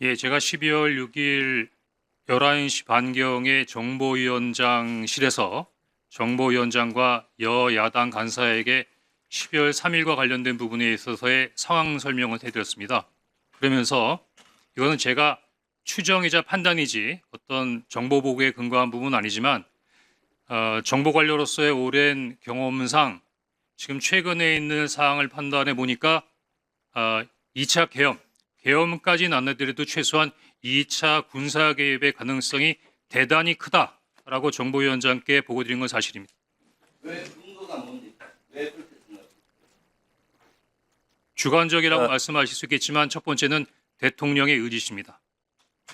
예, 제가 12월 6일 11시 반경에 정보위원장실에서 정보위원장과 여야당 간사에게 12월 3일과 관련된 부분에 있어서의 상황 설명을 해드렸습니다. 그러면서 이거는 제가 추정이자 판단이지 어떤 정보 보고에 근거한 부분은 아니지만 정보 관료로서의 오랜 경험상 지금 최근에 있는 사항을 판단해 보니까 2차 계엄까지는 안 나더라도 최소한 2차 군사 개입의 가능성이 대단히 크다라고 정보위원장께 보고드린 건 사실입니다. 왜 근거가 뭔지, 왜 그렇게 생각해요? 주관적이라고 말씀하실 수 있겠지만 첫 번째는 대통령의 의지십니다.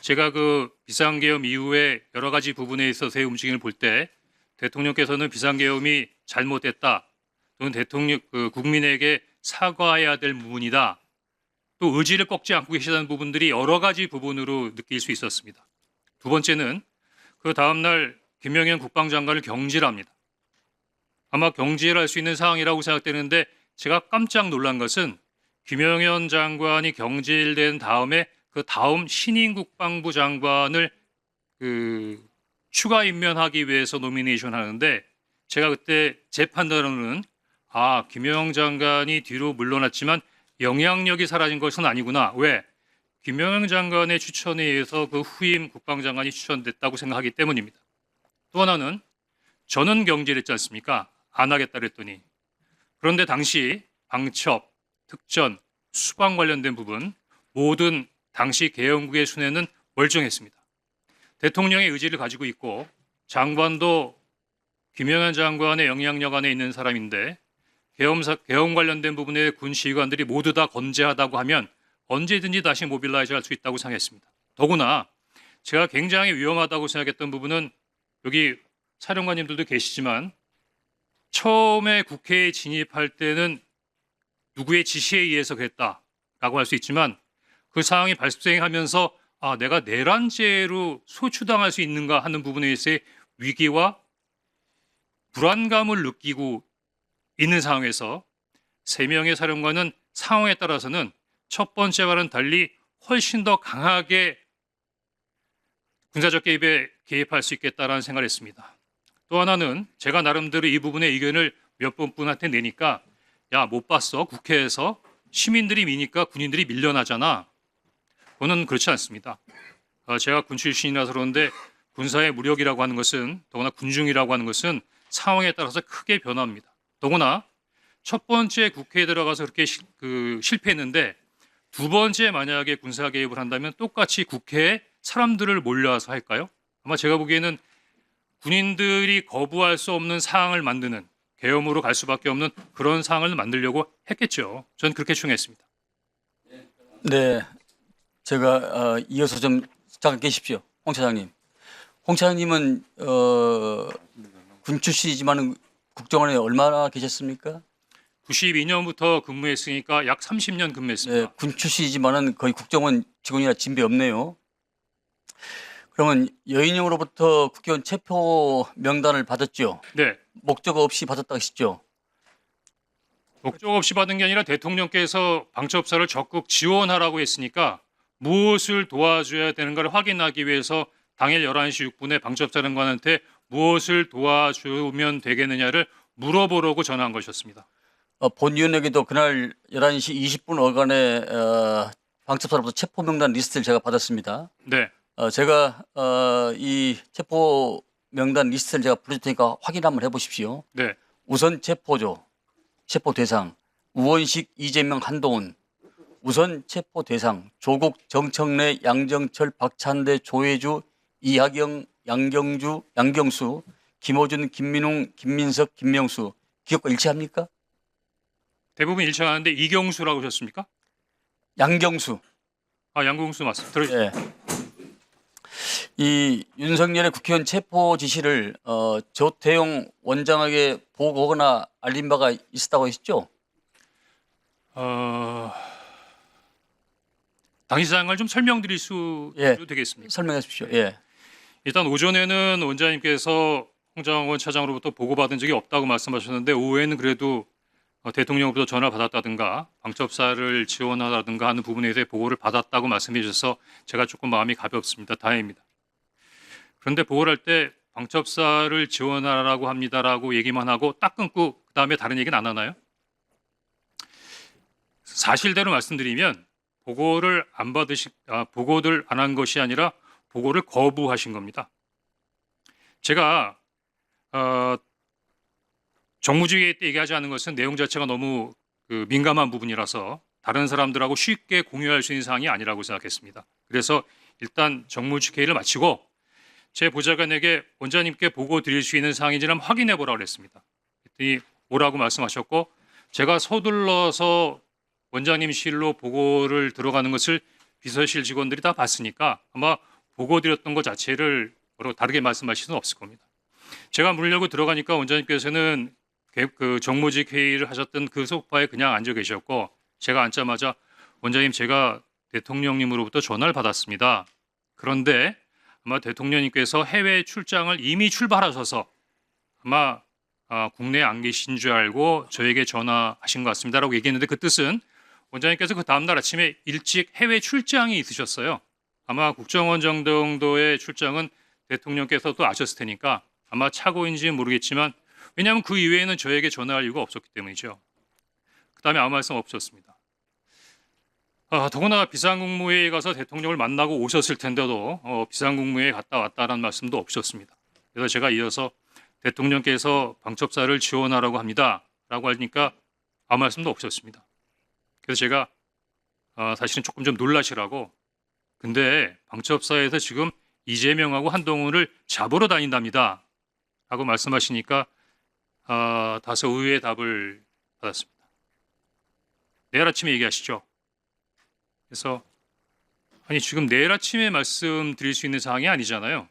제가 그 비상계엄 이후에 여러 가지 부분에 있어서의 움직임을 볼 때 대통령께서는 비상계엄이 잘못됐다 또는 대통령 국민에게 사과해야 될 부분이다. 또 의지를 꺾지 않고 계시다는 부분들이 여러 가지 부분으로 느낄 수 있었습니다. 두 번째는 그 다음날 김영현 국방장관을 경질합니다. 아마 경질할 수 있는 상황이라고 생각되는데 제가 깜짝 놀란 것은 김영현 장관이 경질된 다음에 그 다음 신임 국방부 장관을 추가 임명하기 위해서 노미네이션 하는데 제가 그때 제 판단으로는 김영현 장관이 뒤로 물러났지만 영향력이 사라진 것은 아니구나. 왜? 김영현 장관의 추천에 의해서 그 후임 국방장관이 추천됐다고 생각하기 때문입니다. 또 하나는 저는 경질했지 않습니까? 안 하겠다 그랬더니. 그런데 당시 방첩, 특전, 수방 관련된 부분 모든 당시 계엄국의 순회는 멀쩡했습니다. 대통령의 의지를 가지고 있고 장관도 김영현 장관의 영향력 안에 있는 사람인데 계엄 관련된 부분에 군 지휘관들이 모두 다 건재하다고 하면 언제든지 다시 모빌라이즈 할 수 있다고 생각했습니다. 더구나 제가 굉장히 위험하다고 생각했던 부분은 여기 사령관님들도 계시지만 처음에 국회에 진입할 때는 누구의 지시에 의해서 그랬다라고 할 수 있지만 그 상황이 발생하면서 내가 내란죄로 소추당할 수 있는가 하는 부분에 있어서의 위기와 불안감을 느끼고 있는 상황에서 3명의 사령관은 상황에 따라서는 첫 번째와는 달리 훨씬 더 강하게 군사적 개입에 개입할 수 있겠다라는 생각을 했습니다. 또 하나는 제가 나름대로 이 부분의 의견을 몇 분한테 내니까 못 봤어? 국회에서 시민들이 미니까 군인들이 밀려나잖아. 그거는 그렇지 않습니다. 제가 군 출신이라서 그런데 군사의 무력이라고 하는 것은 더구나 군중이라고 하는 것은 상황에 따라서 크게 변합니다. 더구나 첫 번째 국회에 들어가서 그렇게 실패했는데 두 번째 만약에 군사 개입을 한다면 똑같이 국회에 사람들을 몰려와서 할까요? 아마 제가 보기에는 군인들이 거부할 수 없는 상황을 만드는 계엄으로 갈 수밖에 없는 그런 상황을 만들려고 했겠죠. 저는 그렇게 추정했습니다. 네, 제가 이어서 좀 잠깐 계십시오, 홍 차장님. 홍 차장님은 군 출신이지만 국정원에 얼마나 계셨습니까? 92년부터 근무했으니까 약 30년 근무했습니다. 네, 군 출신이지만은 거의 국정원 직원이나 진배 없네요. 그러면 여인영으로부터 국회의원 체포 명단을 받았죠? 네. 목적 없이 받았다 하시죠? 목적 없이 받은 게 아니라 대통령께서 방첩사를 적극 지원하라고 했으니까 무엇을 도와줘야 되는가를 확인하기 위해서 당일 11시 6분에 방첩사령관한테 무엇을 도와주면 되겠느냐를 물어보려고 전화한 것이었습니다. 본위원에게도 그날 11시 20분 어간에 방첩사로부터 체포 명단 리스트를 제가 받았습니다. 네. 제가 이 체포 명단 리스트를 제가 부를 테니까 확인 한번 해보십시오. 네. 우선 체포조, 체포 대상, 우원식, 이재명, 한동훈. 우선 체포 대상, 조국, 정청래, 양정철, 박찬대, 조혜주, 이하경, 양경수, 김호준, 김민웅, 김민석, 김명수. 기억과 일치합니까? 대부분 일치하는데 이경수라고 하셨습니까? 양경수. 양경수 맞습니다. 들으십시오. 예. 이 윤석열의 국회의원 체포 지시를 조태용 원장에게 보고하거나 알린 바가 있었다고 하셨죠? 당시 상황을 좀 설명드릴 수 되겠습니까? 설명해 주십시오. 예. 일단 오전에는 원장님께서 홍장원 차장으로부터 보고받은 적이 없다고 말씀하셨는데 오후에는 그래도 대통령으로부터 전화를 받았다든가 방첩사를 지원하다든가 하는 부분에 대해 보고를 받았다고 말씀해 주셔서 제가 조금 마음이 가볍습니다. 다행입니다. 그런데 보고를 할 때 방첩사를 지원하라고 합니다라고 얘기만 하고 딱 끊고 그다음에 다른 얘기는 안 하나요? 사실대로 말씀드리면 보고를 보고를 안 한 것이 아니라 보고를 거부하신 겁니다. 제가 정무주의 때 얘기하지 않은 것은 내용 자체가 너무 민감한 부분이라서 다른 사람들하고 쉽게 공유할 수 있는 사항이 아니라고 생각했습니다. 그래서 일단 정무주회의를 마치고 제 보좌관에게 원장님께 보고 드릴 수 있는 사항인지 한번 확인해 보라고 했습니다. 그랬더니 오라고 말씀하셨고 제가 서둘러서 원장님실로 보고를 들어가는 것을 비서실 직원들이 다 봤으니까 아마 보고 드렸던 것 자체를 다르게 말씀하실 수는 없을 겁니다. 제가 문을 열고 들어가니까 원장님께서는 그 정무직 회의를 하셨던 그 소파에 그냥 앉아 계셨고 제가 앉자마자 원장님 제가 대통령님으로부터 전화를 받았습니다. 그런데 아마 대통령님께서 해외 출장을 이미 출발하셔서 아마 국내에 안 계신 줄 알고 저에게 전화하신 것 같습니다라고 얘기했는데 그 뜻은 원장님께서 그 다음날 아침에 일찍 해외 출장이 있으셨어요. 아마 국정원 정도의 출장은 대통령께서도 아셨을 테니까 아마 착오인지는 모르겠지만 왜냐하면 그 이외에는 저에게 전화할 이유가 없었기 때문이죠. 그 다음에 아무 말씀 없으셨습니다. 더구나 비상국무회의에 가서 대통령을 만나고 오셨을 텐데도 비상국무회의에 갔다 왔다라는 말씀도 없으셨습니다. 그래서 제가 이어서 대통령께서 방첩사를 지원하라고 합니다. 라고 하니까 아무 말씀도 없으셨습니다. 그래서 제가 사실은 조금 좀 놀라시라고 근데 방첩사에서 지금 이재명하고 한동훈을 잡으러 다닌답니다. 라고 말씀하시니까 다소 의외의 답을 받았습니다. 내일 아침에 얘기하시죠. 그래서 아니 지금 내일 아침에 말씀드릴 수 있는 사항이 아니잖아요.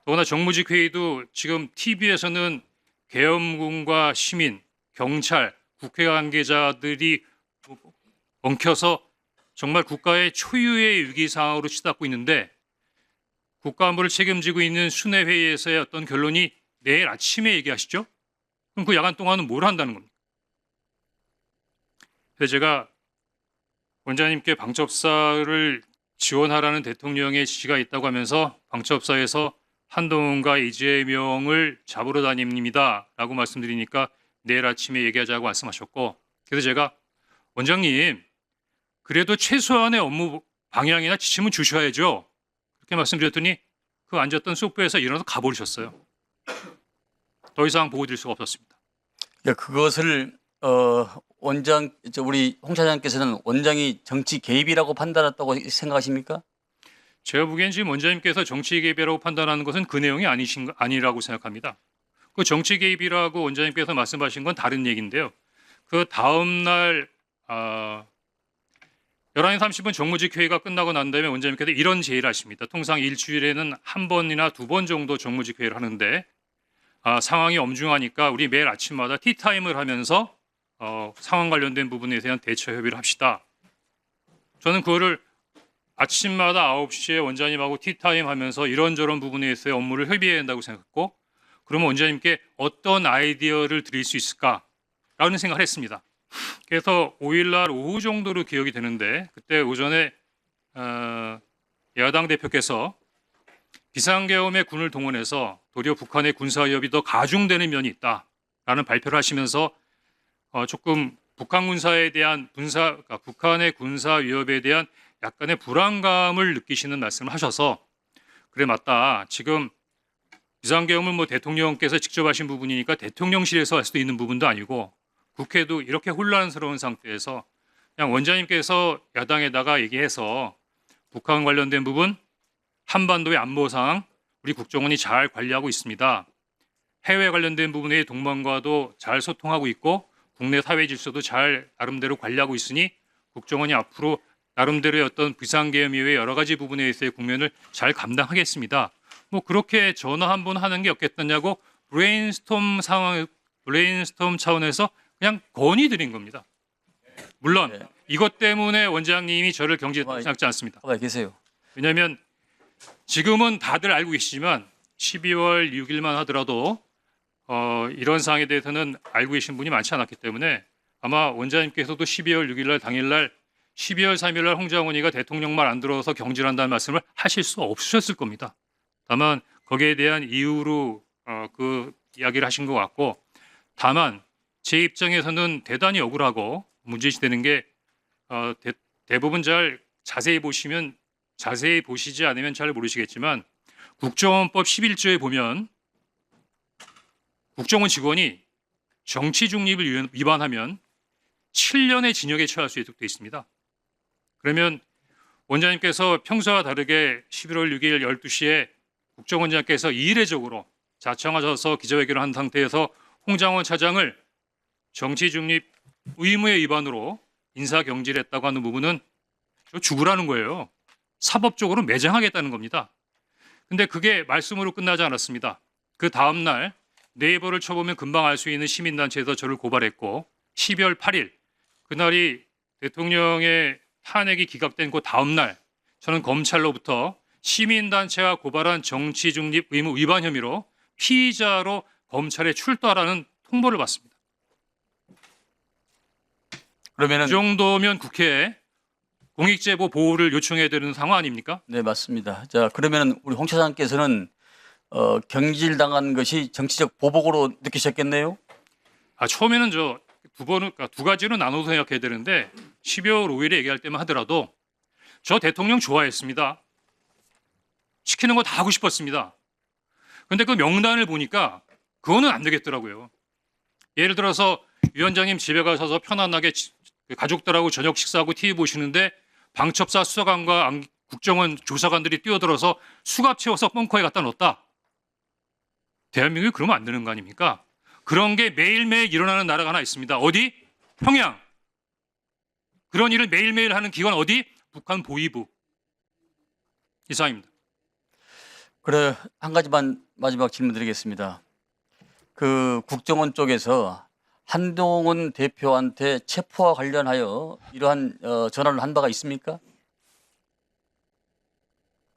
더구나 정무직 회의도 지금 TV에서는 계엄군과 시민, 경찰, 국회 관계자들이 엉켜서 정말 국가의 초유의 위기 상황으로 치닫고 있는데 국가 안보를 책임지고 있는 순회 회의에서의 어떤 결론이 내일 아침에 얘기하시죠? 그럼 그 야간 동안은 뭘 한다는 겁니까? 그래서 제가 원장님께 방첩사를 지원하라는 대통령의 지시가 있다고 하면서 방첩사에서 한동훈과 이재명을 잡으러 다닙니다 라고 말씀드리니까 내일 아침에 얘기하자고 말씀하셨고 그래서 제가 원장님 그래도 최소한의 업무 방향이나 지침은 주셔야죠. 그렇게 말씀드렸더니 그 앉았던 소파에서 일어나서 가버리셨어요. 더 이상 보고 드릴 수가 없었습니다. 그것을 우리 홍 차장께서는 원장이 정치 개입이라고 판단했다고 생각하십니까? 제가 보기엔 지금 원장님께서 정치 개입이라고 판단하는 것은 그 내용이 아니라고 생각합니다. 그 정치 개입이라고 원장님께서 말씀하신 건 다른 얘기인데요. 그 다음 날 11시 30분 정무직 회의가 끝나고 난 다음에 원장님께서 이런 제의를 하십니다. 통상 일주일에는 한 번이나 두 번 정도 정무직 회의를 하는데 상황이 엄중하니까 우리 매일 아침마다 티타임을 하면서 상황 관련된 부분에 대한 대처 협의를 합시다. 저는 그거를 아침마다 9시에 원장님하고 티타임 하면서 이런저런 부분에 대해서 업무를 협의해야 한다고 생각했고 그러면 원장님께 어떤 아이디어를 드릴 수 있을까라는 생각을 했습니다. 그래서 5일날 오후 정도로 기억이 되는데 그때 오전에 야당 대표께서 비상계엄에 군을 동원해서 도리어 북한의 군사위협이 더 가중되는 면이 있다라는 발표를 하시면서 조금 북한 군사에 대한 북한의 군사 위협에 대한 약간의 불안감을 느끼시는 말씀을 하셔서 그래 맞다. 지금 비상계엄은 대통령께서 직접 하신 부분이니까 대통령실에서 할 수도 있는 부분도 아니고 국회도 이렇게 혼란스러운 상태에서 그냥 원장님께서 야당에다가 얘기해서 북한 관련된 부분 한반도의 안보 상황 우리 국정원이 잘 관리하고 있습니다. 해외 관련된 부분의 동맹과도 잘 소통하고 있고 국내 사회 질서도 잘 나름대로 관리하고 있으니 국정원이 앞으로 나름대로의 어떤 비상계엄 이외의 여러 가지 부분에 있어서의 국면을 잘 감당하겠습니다. 그렇게 전화 한 번 하는 게 없겠느냐고 브레인스톰 차원에서 그냥 건의드린 겁니다. 물론 이것 때문에 원장님이 저를 경질했다고 생각지 않습니다. 가만히 계세요. 왜냐하면 지금은 다들 알고 계시지만 12월 6일만 하더라도 이런 사항에 대해서는 알고 계신 분이 많지 않았기 때문에 아마 원장님께서도 12월 6일 날 당일날 12월 3일 날 홍장원이가 대통령 말 안 들어서 경질한다는 말씀을 하실 수 없으셨을 겁니다. 다만 거기에 대한 이유로 그 이야기를 하신 것 같고, 다만 제 입장에서는 대단히 억울하고 문제시되는 게 대부분 잘 자세히 보시지 않으면 잘 모르시겠지만 국정원법 11조에 보면 국정원 직원이 정치 중립을 위반하면 7년의 징역에 처할 수 있도록 되어 있습니다. 그러면 원장님께서 평소와 다르게 11월 6일 12시에 국정원장께서 이례적으로 자청하셔서 기자회견을 한 상태에서 홍장원 차장을 정치 중립 의무의 위반으로 인사경질했다고 하는 부분은 죽으라는 거예요. 사법적으로 매장하겠다는 겁니다. 근데 그게 말씀으로 끝나지 않았습니다. 그 다음 날 네이버를 쳐보면 금방 알 수 있는 시민단체에서 저를 고발했고, 12월 8일 그날이 대통령의 탄핵이 기각된 그 다음 날 저는 검찰로부터 시민단체가 고발한 정치중립 의무 위반 혐의로 피의자로 검찰에 출두하라는 통보를 받습니다. 그러면은 이 정도면 국회에 공익제보 보호를 요청해야 되는 상황 아닙니까? 네, 맞습니다. 자, 그러면은 우리 홍 차장께서는 경질당한 것이 정치적 보복으로 느끼셨겠네요. 처음에는 두 가지로 나눠서 생각해야 되는데 12월 5일에 얘기할 때만 하더라도 저 대통령 좋아했습니다. 시키는 거 다 하고 싶었습니다. 근데 그 명단을 보니까 그거는 안 되겠더라고요. 예를 들어서 위원장님 집에 가셔서 편안하게 가족들하고 저녁 식사하고 TV 보시는데 방첩사 수사관과 국정원 조사관들이 뛰어들어서 수갑 채워서 벙커에 갖다 넣었다. 대한민국이 그러면 안 되는 거 아닙니까? 그런 게 매일매일 일어나는 나라가 하나 있습니다. 어디? 평양. 그런 일을 매일매일 하는 기관 어디? 북한 보위부. 이상입니다. 그래, 한 가지만 마지막 질문 드리겠습니다. 그 국정원 쪽에서 한동훈 대표한테 체포와 관련하여 이러한 전화를 한 바가 있습니까?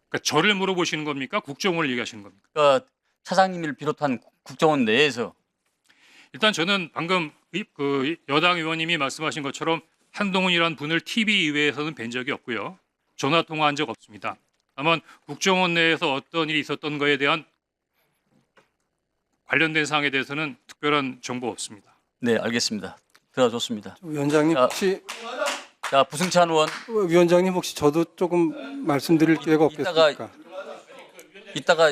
그러니까 저를 물어보시는 겁니까? 국정원을 얘기하시는 겁니까? 그러니까 차장님을 비롯한 국정원 내에서 일단 저는 방금 그 여당 의원님이 말씀하신 것처럼 한동훈이라는 분을 TV 이외에서는 뵌 적이 없고요. 전화 통화한 적 없습니다. 다만 국정원 내에서 어떤 일이 있었던 거에 대한 관련된 사항에 대해서는 특별한 정보 없습니다. 네, 알겠습니다. 들어줬습니다. 위원장님 혹시 부승찬 의원 위원장님 혹시 저도 조금 말씀드릴 기회가 없겠습니까? 이따가